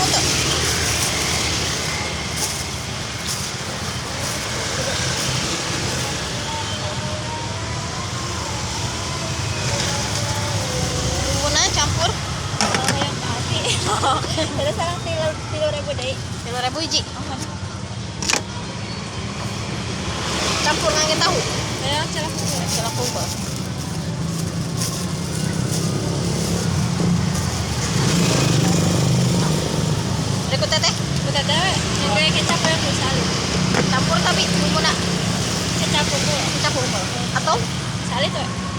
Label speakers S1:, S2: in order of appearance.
S1: Mau tuh. Bumbuna campur.
S2: Yang pasti. Terus sekarang 3.000 deh.
S1: 3.000 hiji. Campur ngangge tahu.
S2: Ya, celak.
S1: Celak kumpul. Berikut teteh.
S2: Udah deh, yang kayak kecap yang salib.
S1: Campur tapi bumbuna
S2: Kecap kumpul.
S1: kecap kumpul. Atau
S2: Salib tuh.